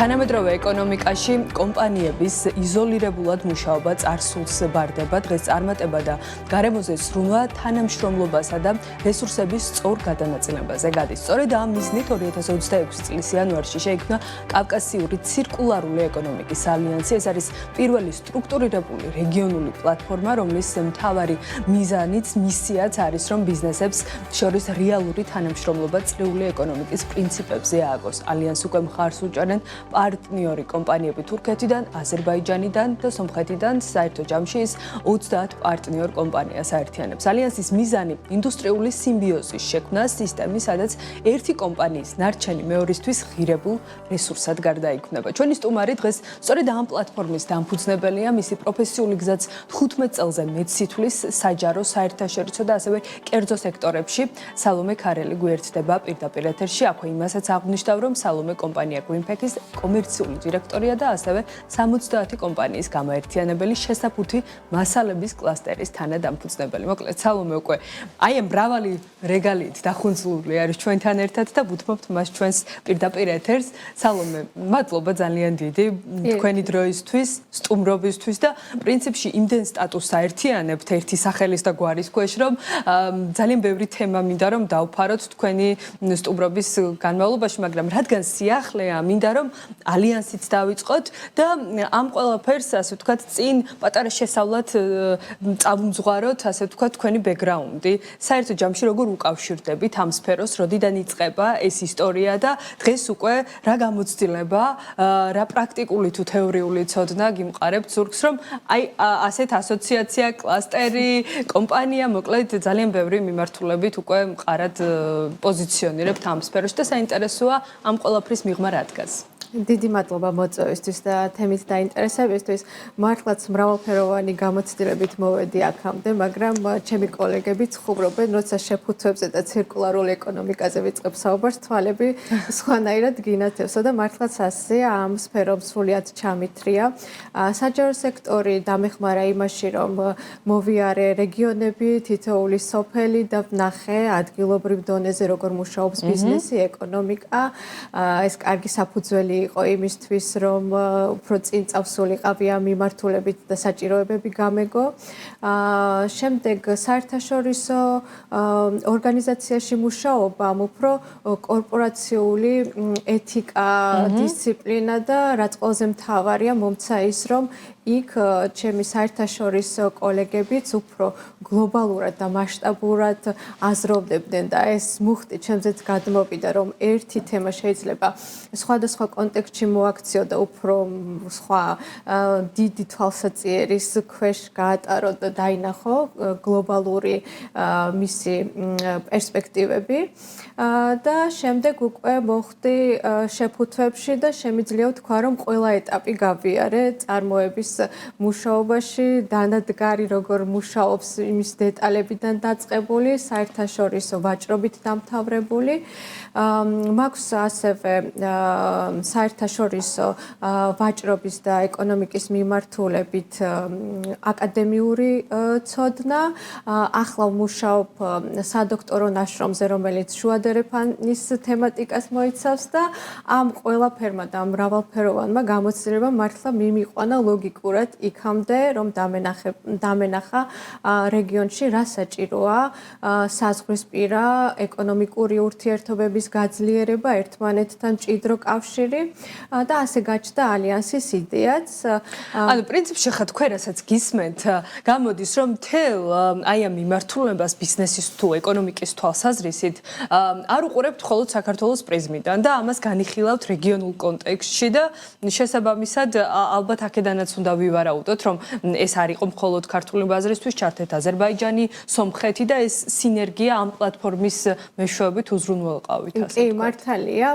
თანამედროვე ეკონომიკაში კომპანიების იზოლირებულად მუშაობა წარსულს ბარდება. დღეს წარმატება და გარემოზე სრულმა თანამშრომლობასა და რესურსების სწორ გადანაწილებაზე გადის. სწორედ ამ მიზნით 2026 წლის იანვარში შეიქმნა კავკასიური ცირკულარული ეკონომიკის ალიანსი. ეს არის პირველი სტრუქტურირებული რეგიონული პლატფორმა, რომლის მთავარი მიზანიც მისიაც არის, რომ ბიზნესებს შორის რეალური თანამშრომლობა წრიული ეკონომიკის პრინციპებზე ააგოს. ალიანსს უკვე მხარს უჭერენ პარტნიორი კომპანიები თურქეთიდან, აზერბაიჯანიდან და სომხეთიდან. საერთო ჯამში ის 30 პარტნიორ კომპანიას აერთიანებს. ალიანსის მიზანი ინდუსტრიული სიმბიოზის შექმნა, სისტემის, სადაც ერთი კომპანიის ნარჩენი მეორისთვის ღირებულ რესურსად გარდაიქმნება. ჩვენი სტუმარი დღეს სწორედ ამ პლატფორმის დამფუძნებელია, მისი პროფესიული გზაც 15 წელზე მეტ სითვლის საჯარო, საერთაშორისო და ასევე კერძო სექტორებში. სალომე ქარელი გვერდდება პირდაპირ ეთერში. აქვე იმასაც აღვნიშნავ, რომ სალომე კომპანია Greenpack-ის კომერციული დირექტორია და ასევე 70 კომპანიის გამაერთიანებელი შესაფუთი მასალების კლასტერის თანადამფუძნებელი. მოკლედ, სალომე უკვე აი ამ მრავალი რეგალიით დახუნძლული არის ჩვენთან ერთად და ვუთმობთ მას ჩვენს პირდაპირ ეთერს. სალომე, მადლობა ძალიან დიდი თქვენი დროისთვის, სტუმრობისთვის და პრინციპში იმდენ სტატუსს აერთიანებთ ერთი სახელის და გვარის ქვეშ, რომ ძალიან ბევრი თემა მინდა რომ დავფაროთ თქვენი სტუმრობის განმავლობაში, მაგრამ რადგან სიახლეა, მინდა რომ ალიანსიც დავიწყოთ და ამ ყველაფერს, ასე ვთქვათ, წინ პატარა შესავლად წავუმძღვაროთ, ასე ვთქვათ, თქვენი ბექგრაუნდი. საერთო ჯამში როგორ უკავშირდებით ამ სფეროს, როდიდან იწყება ეს ისტორია და დღეს უკვე რა გამოცდილება, რა პრაქტიკული თუ თეორიული ცოდნა გიმყარებთ ზურგს, რომ აი ასეთ ასოციაცია, კლასტერი, კომპანია, მოკლედ ძალიან ბევრი მიმართულებით უკვე მყარად პოზიციონირებთ ამ სფეროში და საინტერესოა ამ ყველაფრის მიღმა რა დგას. დიდი მადლობა მოწვევისთვის და თემით დაინტერესებისთვის. მართლაც მრავალფეროვანი გამოცდილებით მოვედი აქამდე, მაგრამ ჩემი კოლეგები ცხრობენ, როცა შეფუთვებზე და ცირკულარულ ეკონომიკაზე ვიწყებ საუბარს, თვალები სხვანაირად გინათებსო და მართლაც ასეა, ამ სფერომ სრულიად ჩამithრია. საჯარო სექტორი დამეხმარა იმაში, რომ მოვიარე რეგიონები, თითოეული სოფელი და ვნახე ადგილობრივ დონეზე როგორ მუშაობს ბიზნესი, ეკონომიკა. ეს კარგი საფუძველი იყო იმისთვის, რომ უფრო წინ წავსულიყავი ამ მიმართულებით და საჭიროებები გამეგო. შემდეგ საერთაშორისო ორგანიზაციაში მუშაობამ უფრო კორპორაციული ეთიკა, დისციპლინა და რაც ყველაზე მთავარია, მომცა ის, რომ იქ ჩემი საერთაშორისო კოლეგებიც უფრო გლობალურად და მასშტაბურად აზროვდებდნენ და ეს მუხტი ჩემზეც გადმოვიდა, რომ ერთი თემა შეიძლება სხვადასხვა კონტექსტში მოაქციო და უფრო სხვა დიდი თვალსაწიერის ქვეშ გაატარო და დაინახო გლობალური მისი პერსპექტივები და შემდეგ უკვე მოხდი შეფუთვებში და შემიძლია ვთქვა, რომ ყველა ეტაპი გავიარე წარმოების მუშაობაში, დანადგარი როგორ მუშაობს იმის დეტალებიდან დაწყებული, საერთაშორისო ვაჭრობით დამთავრებული. მაქვს ასევე საერთაშორისო ვაჭრობის და ეკონომიკის მიმართულებით აკადემიური ცოდნა. ახლა ვმუშაობ სადოქტორო ნაშრომზე, რომელიც შუადერეფანის თემატიკას მოიცავს და ამ ყველაფერმა და მრავალფეროვანმა გამოცდილებამ მართლა მიმიყვანა ლოგიკურად იქამდე, რომ დამენახა რეგიონში რა საჭიროა საზღვრისპირა ეკონომიკური ურთიერთობების გაძლიერება, ერთმანეთთან მჭიდრო კავშირი და ასე გაჩნდა ალიანსის იდეაც. ანუ პრინციპში ხა თქვენ რასაც გისმენთ, გამოდის რომ მთელ აი ამ მიმართულებას ბიზნესის თუ ეკონომიკის თვალსაზრისით არ უყურებთ მხოლოდ საქართველოს პრიზმიდან და ამას განიხილავთ რეგიონულ კონტექსტში და შესაბამისად ალბათ აქედანაც უნდა ვივარაუდოთ, რომ ეს არ იყო მხოლოდ ქართული ბაზრისთვის, ჩართეთ აზერბაიჯანი, სომხეთი და ეს სინერგია ამ პლატფორმის მეშვეობით უზრუნველყავით. კი, მართალია.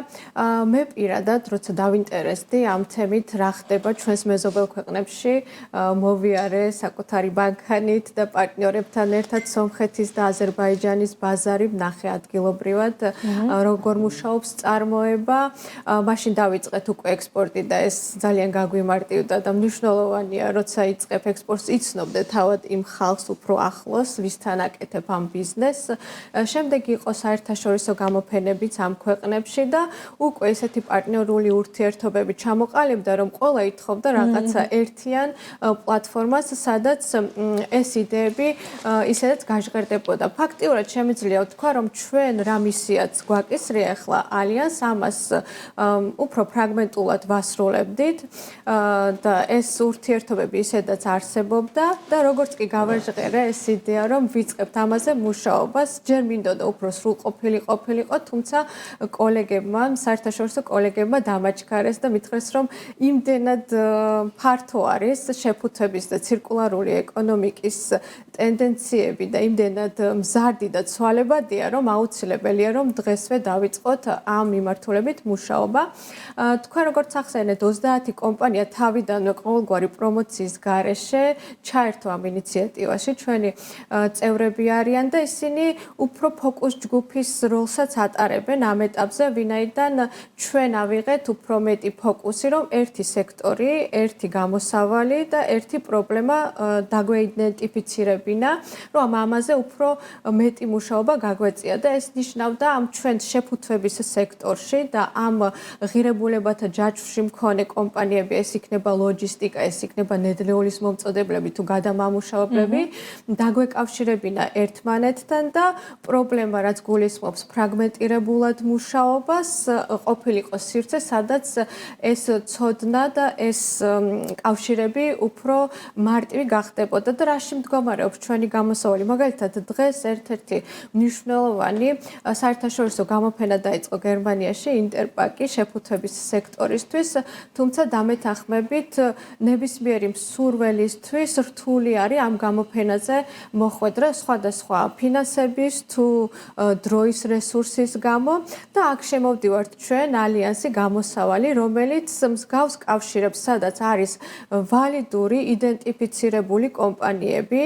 მე პირადად, როცა დავინტერესდი ამ თემით, რა ხდება ჩვენს მეზობელ ქვეყნებში, მოვიარე საკუთარი ბანკანით და პარტნიორებთან ერთად სომხეთის და აზერბაიჯანის ბაზარი ვნახე ადგილობრივად, როგორ მუშაობს წარმოება. მაშინ დავიწყეთ უკვე ექსპორტი და ეს ძალიან გაგვიმარტივდა და მნიშვნელოვანი მნიშვნელოვანია, როცა იწყებ ექსპორტს, იცნობდე თავად იმ ხალხს უფრო ახლოს, ვისთან აკეთებ ამ ბიზნესს. შემდეგ იყო საერთაშორისო გამოფენებიც ამ ქვეყნებში და უკვე ესეთი პარტნიორული ურთიერთობები ჩამოყალიბდა, რომ ყველა ითხოვდა რაღაცა ერთიან პლატფორმას, სადაც ეს იდეები ისედაც გაჟღერდებოდა. ფაქტიურად შემიძლია ვთქვა, რომ ჩვენ რა მისიაც გვაკისრია ახლა ალიანს, ამას უფრო ფრაგმენტულად ვასრულებდით და ეს ურთიერთობები ისედაც არსებობდა და როგორც კი გავაჟღერე ეს იდეა, რომ ვიწყებთ ამაზე მუშაობას, ჯერ მინდოდა უფრო სრულყოფილი ყოფილიყო, თუმცა კოლეგებმა, საერთაშორისო კოლეგებმა დამაჩქარეს და მითხრეს, რომ იმდენად ფართო არის შეფუთვების და ცირკულარული ეკონომიკის ტენდენციები და იმდენად მზარდი და ცვალებადია, რომ აუცილებელია, რომ დღესვე დავიწყოთ ამ მიმართულებით მუშაობა. თქვენ როგორც ახსენეთ, 30 კომპანია თავიდანვე ყოველგვარი პრომოციის გარეშე ჩაერთო ამ ინიციატივაში. ჩვენი წევრები არიან და ისინი უფრო ფოკუს ჯგუფის როლსაც ატარებენ ამ ეტაპზე, ვინაიდან ჩვენ ავიღეთ უფრო მეტი ფოკუსი, რომ ერთი სექტორი, ერთი გამოსავალი და ერთი პრობლემა დაგვეიდენტიფიცირებინა, რომ ამაზე უფრო მეტი მუშაობა გაგვეწია და ეს ნიშნავდა ამ ჩვენ შეფუთვების სექტორში და ამ ღირებულებათა ჯაჭვში მქონე კომპანიები, ეს იქნება ლოჯისტიკა, ეს იქნება ნედლეულის მომწოდებლები თუ გადამამუშავებლები, დაგვეკავშირებინა ერთმანეთთან და პრობლემა, რაც გულისხმობს ფრაგმენტირებულად მუშაობას, ყოფილიყო სივრცე, სადაც ეს ცოდნა და ეს კავშირები უფრო მარტივი გახდებოდა და რაში მდგომარეობს ჩვენი გამოსავალი. მაგალითად, დღეს ერთ-ერთი მნიშვნელოვანი საერთაშორისო გამოფენა დაიწყო გერმანიაში, ინტერპაკი შეფუთვების სექტორისთვის, თუმცა დამეთანხმებით ნებისმიერი მსურველისთვის რთული არის ამ გამოფენაზე მოხვედრა სხვადასხვა ფინანსების თუ დროის რესურსის გამო და აქ შემოვდივართ ჩვენ ალიანსი გამოსავალი, რომელიც მსგავს კავშირებს, სადაც არის ვალიდური იდენტიფიცირებული კომპანიები,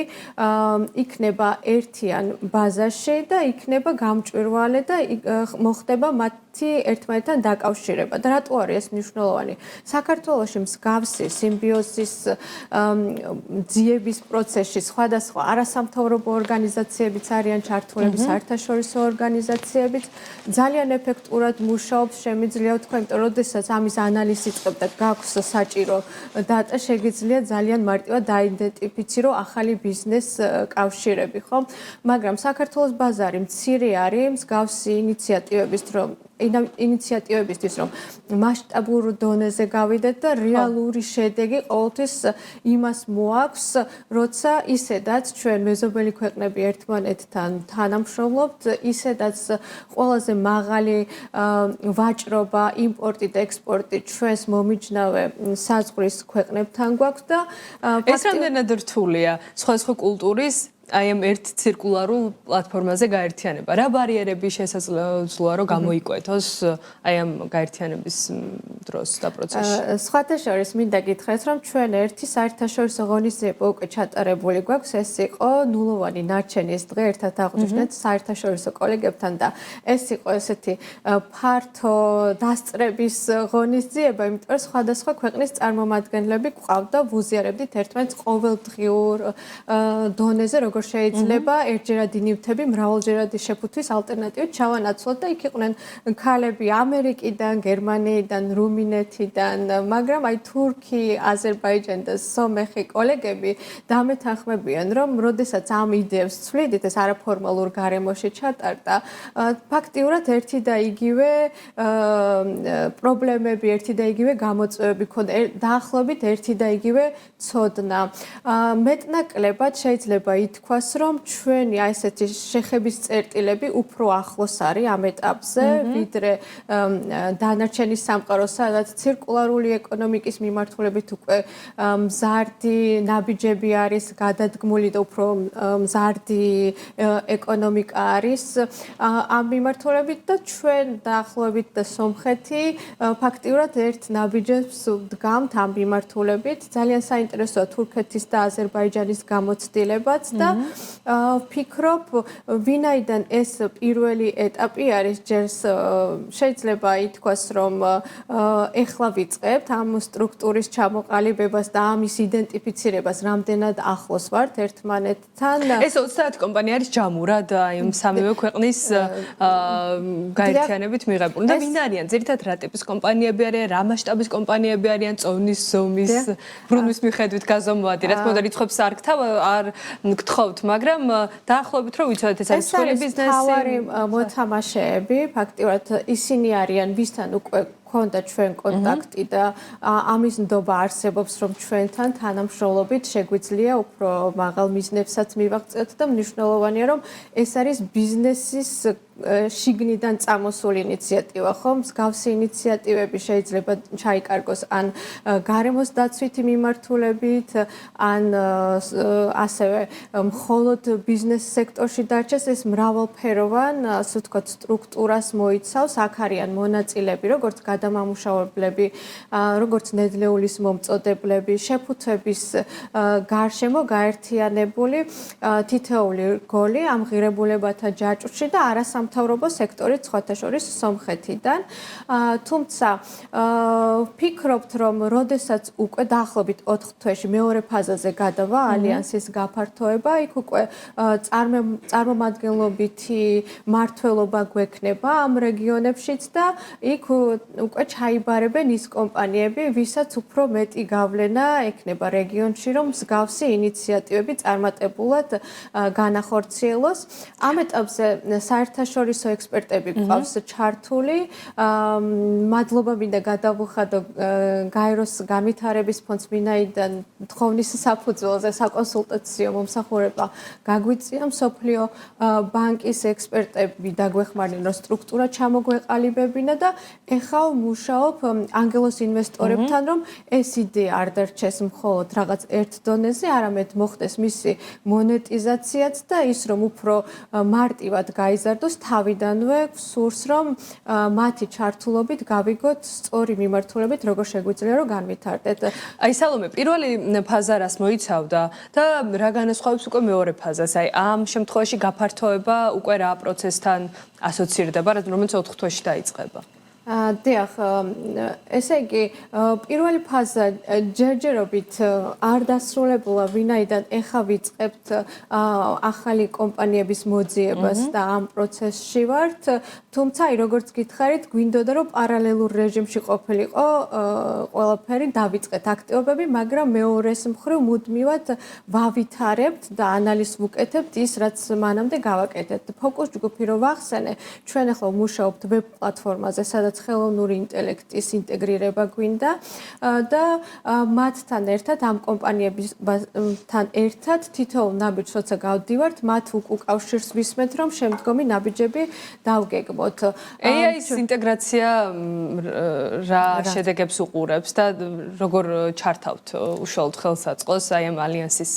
იქნება ერთიან ბაზაში და იქნება გამჭვირვალე და მოხდება მათი ერთმანეთთან დაკავშირება. და რატო არის ეს მნიშვნელოვანი? საქართველოში მსგავსი სიმბიოზის ძიების პროცესში სხვადასხვა არასამთავრობო ორგანიზაციებიც არიან ჩართულები, საერთაშორისო ორგანიზაციებიც ძალიან ეფექტურად მუშაობს, შემიძლია ვთქვა, იმიტომ რომ როდესაც ამის ანალიზი იწყებ და გაქვს საჭირო დატა, შეგიძლია ძალიან მარტივად დაიდენტიფიცირო ახალი ბიზნეს კავშირები, ხო? მაგრამ საქართველოს ბაზარი მცირე არის მსგავსი ინიციატივებისთვის, რომ მასშტაბურ დონეზე გავიდეთ და რეალური შედეგი ყოველთვის იმას მოაქვს, როცა ისედაც ჩვენ მეზობელი ქვეყნები ერთმანეთთან თანამშრომლობთ, ისედაც ყველაზე მაღალი ვაჭრობა, იმპორტი და ექსპორტი ჩვენს მომიჯნავე საზღვრის ქვეყნებთან გვაქვს და ეს რამდენად რთულია სხვადასხვა კულტურის აი ამ ერთ ცირკულარულ პლატფორმაზე გაერთიანება. რა ბარიერები შესაძლოა რომ გამოიკვეთოს აი ამ გაერთიანების დროს და პროცესში? სხვათა შორის მინდა გითხრათ, რომ ჩვენ ერთი საერთაშორისო ღონისძიება უკვე ჩატარებული გვაქვს, ეს იყო ნულოვანი ნარჩენის დღე, ერთად აღვნიშნეთ საერთაშორისო კოლეგებთან და ეს იყო ესეთი ფართო დასწრების ღონისძიება, იმიტომ რომ სხვადასხვა ქვეყნის წარმომადგენლები გვყავდა, ვუზიარებდით ერთმანეთს ყოველდღიურ დონეზე, როგორ შეიძლება ერთჯერადი ნივთები მრავალჯერადი შეფუთვის ალტერნატივით ჩავანაცვლოთ და იქ იყვნენ ქალები ამერიკიდან, გერმანიიდან, რუმინეთიდან, მაგრამ აი თურქი, აზერბაიჯანი და სომეხი კოლეგები დამეთანხმებიან, რომ როდესაც ამ იდეებს ცვლიდით, ეს არაფორმალურ გარემოში ჩატარდა, ფაქტიურად ერთი და იგივე პრობლემები, ერთი და იგივე გამოწვევები ქონდა, დაახლოებით ერთი და იგივე ცოდნა. მეტნაკლებად შეიძლება ითქვას, რომ ჩვენი აი ესეთი შეხების წერტილები უფრო ახლოს არის ამ ეტაპზე, ვიდრე დანარჩენი სამყარო, სადაც ცირკულარული ეკონომიკის მიმართულებით უკვე მზარდი ნაბიჯები არის გადადგმული და უფრო მზარდი ეკონომიკა არის ამ მიმართულებით და ჩვენ დაახლოებით და სომხეთი ფაქტიურად ერთ ნაბიჯებს ვდგამთ ამ მიმართულებით. ძალიან საინტერესოა თურქეთის და აზერბაიჯანის გამოცდილებაც და ვფიქრობ, ვინაიდან ეს პირველი ეტაპი არის, ჯერ შეიძლება ითქვას, რომ ეხლა ვიწყებთ ამ სტრუქტურის ჩამოყალიბებას და ამის იდენტიფიცირებას, რამდენად ახლოს ვართ ერთმანეთთან. ეს 30 კომპანია არის ჯამურად აი სამივე ქვეყნის გაერთიანებით მიღებული. და ვინ არიან? ძირითადად რა ტიპის კომპანიები არიან, რა მასშტაბის კომპანიები არიან, წონის, ზომის, ბრუნვის მიხედვით გაზომვადი. რა თქმა უნდა, რიცხვებს არ გთხოვთ, მაგრამ დაახლოებით რომ ვიცოდეთ ეს არის მსხვილი ბიზნესი. ეს არის თავარი მოთამაშეები, ფაქტიურად ისინი არიან, ვისთან უკვე ქონდა ჩვენ კონტაქტი და ამის ნდობა არსებობს, რომ ჩვენთან თანამშრომლობით შეგვიძლია უფრო მაღალ მიზნებსაც მივაღწიოთ და მნიშვნელოვანია, რომ ეს არის ბიზნესის შიგნიდან წამოსული ინიციატივა, ხო? მსგავსი ინიციატივები შეიძლება ჩაიკარგოს ან გარემოს დაცვითი მიმართულებით, ან ასევე მხოლოდ ბიზნეს სექტორში დარჩეს, ეს მრავალფეროვან, ასე ვთქვათ, სტრუქტურას მოიცავს. აქ არიან მონაწილეები, როგორც გადამამუშავებლები, როგორც ნედლეულის მომწოდებლები, შეფუთვების გარშემო გაერთიანებული თითოეული რგოლი ამ ღირებულებათა ჯაჭვში და არასამთავრობო სექტორით სხვათა შორის სომხეთიდან. თუმცა ვფიქრობთ, რომ როდესაც უკვე დაახლოებით 4 თვეში მეორე ფაზაზე გადავა ალიანსის გაფართოება, იქ უკვე წარმომადგენლობითი მმართველობა გვექნება ამ რეგიონებშიც და იქ უკვე ჩაიბარებენ ის კომპანიები, ვისაც უფრო მეტი გავლენა ექნება რეგიონში, რომ მსგავსი ინიციატივები წარმატებულად განახორციელოს. ამ ეტაპზე საერთაშორისო ექსპერტები გვყავს ჩართული. მადლობა მინდა გადავუხადო გაეროს განვითარების ფონდს, ვინაიდან თხოვნის საფუძველზე საკონსულტაციო მომსახურება გაგვიწია. მსოფლიო ბანკის ექსპერტები დაგვეხმარნენ, რომ სტრუქტურა ჩამოგვეყალიბებინა და ეხლა მუშაობ ანგელოს ინვესტორებთან, რომ ეს იდეა არ დარჩეს მხოლოდ რაღაც ერთ დონეზე, არამედ მოხდეს მისი მონეტიზაციაც და ის რომ უფრო მარტივად გაიზარდოს, თავიდანვე სურს, რომ მათი ჩართულობით გავიგოთ სწორი მიმართულებით, როგორ შეგვიძლია რომ განვითარდეთ. აი სალომე, პირველი ფაზა რას მოიცავდა და რა განასხვავებს უკვე მეორე ფაზას? აი ამ შემთხვევაში გაფართოება უკვე რა პროცესთან ასოცირდება, რომელიც 4 თვეში დაიწყება? დიახ, ესე იგი, პირველი ფაზა ჯერჯერობით არ დასრულებულა, ვინაიდან ეხლა ვიწყებთ ახალი კომპანიების მოძიებას და ამ პროცესში ვართ. თუმცა, როგორც გითხარით, გვინდოდა რომ პარალელურ რეჟიმში ყოფილიყო ყველაფერი, დავიწყეთ აქტივობები, მაგრამ მეორეს მხრივ მუდმივად ვავითარებთ და ანალიზს ვუკეთებთ ის, რაც მანამდე გავაკეთეთ. ფოკუს ჯგუფი რო ვახსენე, ჩვენ ახლა ვმუშაობთ ვებ პლატფორმაზე, სადაც ხელოვნური ინტელექტის ინტეგრირება გვინდა და მათთან ერთად ამ კომპანიებთან ერთად თითოეულ ნაბიჯს როცა გავდივართ, მათ უკავშირს ვისმენთ, რომ შემდგომი ნაბიჯები დავგეგმოთ. AI-ის ინტეგრაცია რა შედეგებს უყურებს და როგორ ჩართავთ უშუალოდ ხელსაწყოს აი ამ ალიანსის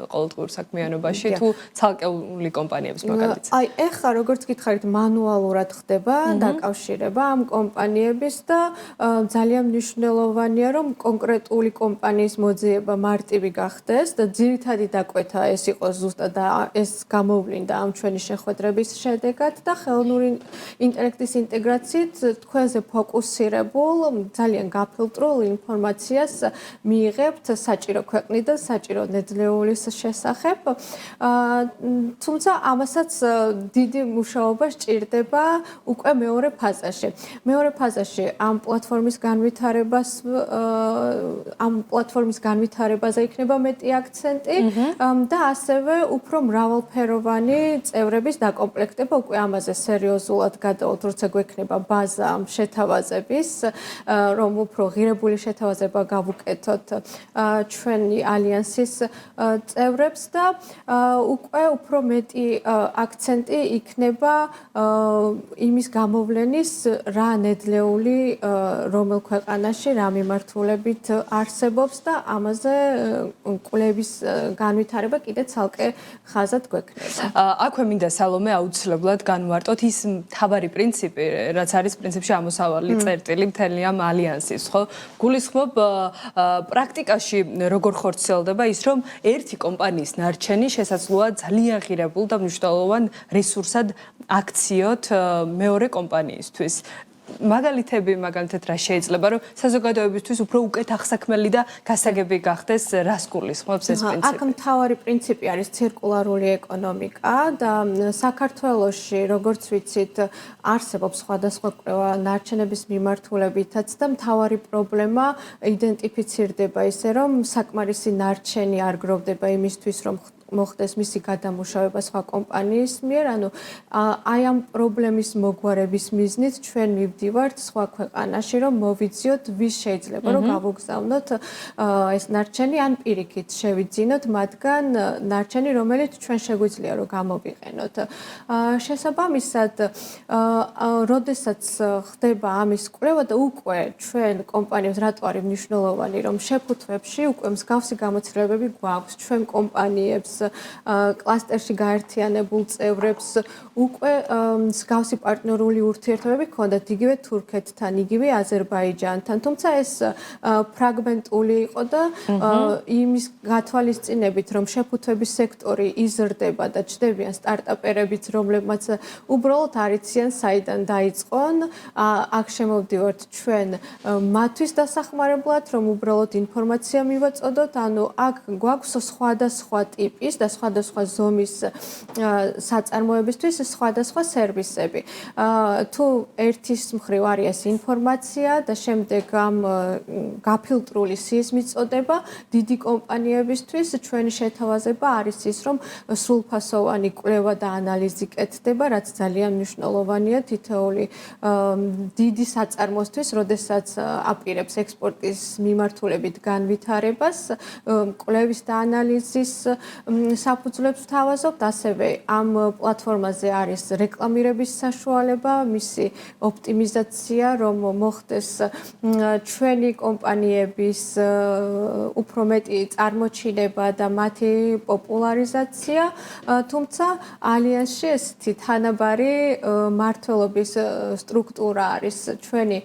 ყოველდღიურ საქმიანობაში თუ ცალკეული კომპანიების მაგალითად? აი ეხლა როგორც გითხარით, მანუალურად ხდება დაკავშირება ამ კომპანიების და ძალიან მნიშვნელოვანია, რომ კონკრეტული კომპანიის მოძიება მარტივი გახდეს და ძირითადი დაკვეთა ეს იყოს ზუსტად და ეს გამოვლინდა ამ ჩვენი შეხვედრების შედეგად და ხელოვნური ინტელექტის ინტეგრაციით თქვენზე ფოკუსირებულ, ძალიან გაფილტრულ ინფორმაციას მიიღებთ საჭირო ქვეყნიდან, საჭირო ნედლეულის შესახებ. თუმცა ამასაც დიდი მუშაობა სჭირდება უკვე მეორე ფაზაში. მეორე ფაზაში ამ პლატფორმის განვითარებაზე იქნება მეტი აქცენტი და ასევე უფრო მრავალფეროვანი წევრების დაკომპლექტება, უკვე ამაზე სერიოზულად გადავალთ, როცა გვექნება ბაზა ამ შეთავაზების, რომ უფრო ღირებული შეთავაზება გავუკეთოთ ჩვენი ალიანსის წევრებს და უკვე უფრო მეტი აქცენტი იქნება იმის გამოვლენის, რა ნედლეული რომელ ქვეყანაში რა მიმართულებით არსებობს და ამაზე კვლევის განვითარება კიდე ცალკე ხაზად გვექნება. აქვე მინდა სალომე აუცილებლად განვარტოთ ის მთავარი პრინციპი, რაც არის პრინციპში ამოსავალი წერტილი მთელი ამ ალიანსის, ხო? გულისხმობ პრაქტიკაში როგორ ხორციელდება ის, რომ ერთი კომპანიის ნარჩენი შესაძლოა ძალიან ღირებულ და მნიშვნელოვან რესურსად აქციოთ მეორე კომპანიისთვის. მაგალითები მაგალითად რა შეიძლება რომ საზოგადოებისთვის უფრო უკეთ აღსაქმელი და გასაგები გახდეს რას გულისხმობს ეს პრინციპი? აქ მთავარი პრინციპი არის ცირკულარული ეკონომიკა და საქართველოში როგორც ვიცით არსებობს სხვადასხვა კვლევა ნარჩენების მიმართულებითაც და მთავარი პრობლემა იდენტიფიცირდება ისე რომ საკმარისი ნარჩენი არ გროვდება იმისთვის რომ მოხდეს მისი გადამუშავება სხვა კომპანიის მიერ, ანუ აი ამ პრობლემის მოგვარების მიზნით ჩვენ მივდივართ სხვა ქვეყანაში, რომ მოვიძიოთ ვის შეიძლება რომ გავუგზავნოთ ეს ნარჩენი ან პირიქით შევიძინოთ მათგან ნარჩენი, რომელიც ჩვენ შეგვიძლია რომ გამოვიყენოთ. შესაბამისად, როდესაც ხდება ამის კვლევა და უკვე ჩვენ კომპანიებს რატო არის მნიშვნელოვანი, რომ შეფუთვებში უკვე მსგავსი გამოცდილებები გვაქვს ჩვენ კომპანიებს კლასტერში გაერთიანებულ წევრებს უკვე მსგავსი პარტნიორული ურთიერთობები ჰქონდათ იგივე თურქეთთან, იგივე აზერბაიჯანთან, თუმცა ეს ფრაგმენტული იყო და იმის გათვალისწინებით, რომ შეფუთვების სექტორი იზრდება და ჩნდებიან სტარტაპერებიც, რომლებმაც უბრალოდ არ იციან საიდან დაიწყონ, აქ შემოვდივართ ჩვენ მათთვის დასახმარებლად, რომ უბრალოდ ინფორმაცია მივაწოდოთ, ანუ აქ გვაქვს სხვადასხვა ტიპის და სხვადასხვა ზომის საწარმოებისთვის სხვადასხვა სერვისები. თუ ერთის მხრივ არის ეს ინფორმაცია და შემდეგ ამ გაფილტრული სიის მიწოდება, დიდი კომპანიებისთვის ჩვენი შეთავაზება არის ის, რომ სრულფასოვანი კვლევა და ანალიზი კეთდება, რაც ძალიან მნიშვნელოვანია თითოეული დიდი საწარმოსთვის, როდესაც აპირებს ექსპორტის მიმართულებით განვითარებას, კვლევის და ანალიზის საფუძვლებს ვთავაზობთ, ასევე ამ პლატფორმაზე არის რეკლამირების საშუალება, მისი ოპტიმიზაცია, რომ მოხდეს ჩვენი კომპანიების უფრო მეტი წარმოჩინება და მათი პოპულარიზაცია, თუმცა ალიანსში ესეთი თანაბარი მმართველობის სტრუქტურა არის ჩვენი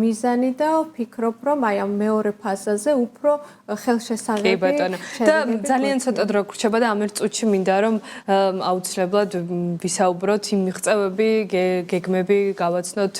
მიზანი და ვფიქრობ, რომ აი ამ მეორე ფაზაზე უფრო ხელშესაღები და ძალიან ცოტა დრო გრჩება და ამ ერთ წუთში მინდა რომ აუცილებლად ვისაუბროთ იმ მიღწევები, გეგმები გავაცნოთ,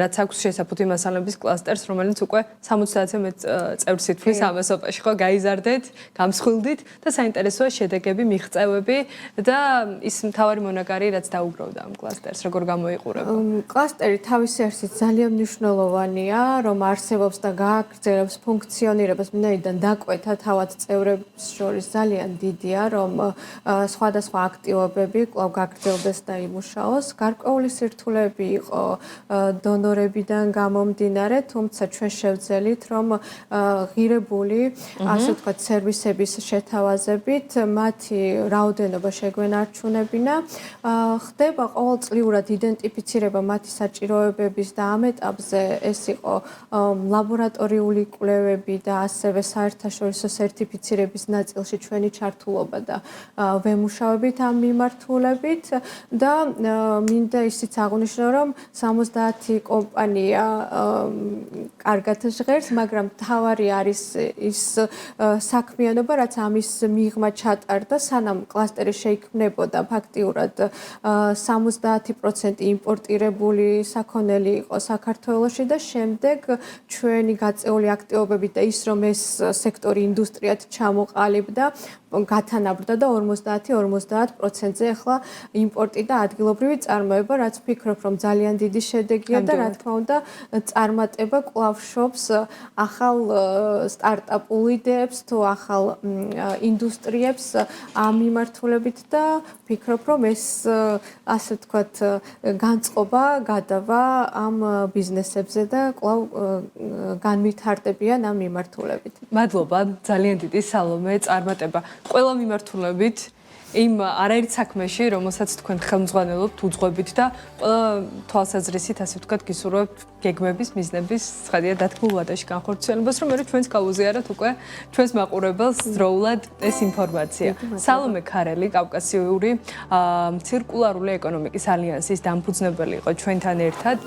რაც აქვს შესაფუთვი მასალების კლასტერს, რომელიც უკვე 70-ზე მეტ წევრს ითვლის ამასობაში, ხო, გაიზარდეთ, გამსხვილდით და საინტერესოა შედეგები, მიღწევები და ის მთავარი მონაკარი, რაც დაუგროვდა ამ კლასტერს, როგორ გამოიყურება. კლასტერი თავისი არსით ძალიან მნიშვნელოვანია, რომ არსებობს და გააგრძელებს ფუნქციონირებას, მინდაიდან დაკვეთა თავად წევრებს შორის ძალიან დიდია, რომ სხვადასხვა აქტივობები კვლავ გაგრძელდეს და იმუშაოს. გარკვეული სირთულეები იყო დონორებიდან გამომდინარე, თუმცა ჩვენ შევძელით, რომ ღირებული, ასე ვთქვათ, სერვისების შეთავაზებით მათი რაოდენობა შეგვენარჩუნებინა. ხდება ყოველწლიურად იდენტიფიცირება მათი საჭიროებების და ამ ეტაპზე ეს იყო ლაბორატორიული კვლევები და ასევე საერთაშორისო სერტიფიცირების ნაწილში ჩვენი ჩართულობა და ვემუშავებით ამ მიმართულებით და მინდა ისიც აღვნიშნო, რომ 70 კომპანია კარგად ჟღერს, მაგრამ მთავარი არის ის საქმიანობა, რაც ამის მიღმა ჩატარდა, სანამ კლასტერი შეიქმნებოდა ფაქტიურად 70% იმპორტირებული საქონელი იყო საქართველოში და შემდეგ ჩვენი გაწეული აქტივობები და ის რომ ეს სექტორი ინდუსტრიად ჩამოყალიბდა, გათანაბრდა და 50-50%-ზე ახლა იმპორტი და ადგილობრივი წარმოება, რაც ვფიქრობ, რომ ძალიან დიდი შედეგია და რა თქმა უნდა წარმატება კვლავ შობს ახალ სტარტაპულ იდეებს თუ ახალ ინდუსტრიებს ამ მიმართულებით და ვფიქრობ, რომ ეს ასე ვთქვათ განწყობა გადავა ამ ბიზნესებზე და კვლავ განვითარდებიან ამ მიმართულებით. მადლობა, ძალიან დიდი სალომე, წარმატება ყველა მიმართულებით იმ არაერთ საქმეში, რომელსაც თქვენ ხელმძღვანელობთ უძღვებით და ყველა თვალსაზრისით, ასე ვთქვათ, გისურვებთ გეგმების, მიზნების, ცხადია დათქმულ ვადაში განხორციელებას, რომ მე ჩვენს გაუზიაროთ უკვე ჩვენს მაყურებელს დროულად ეს ინფორმაცია. სალომე ქარელი, კავკასიური ცირკულარული ეკონომიკის ალიანსის დამფუძნებელი იყო ჩვენთან ერთად.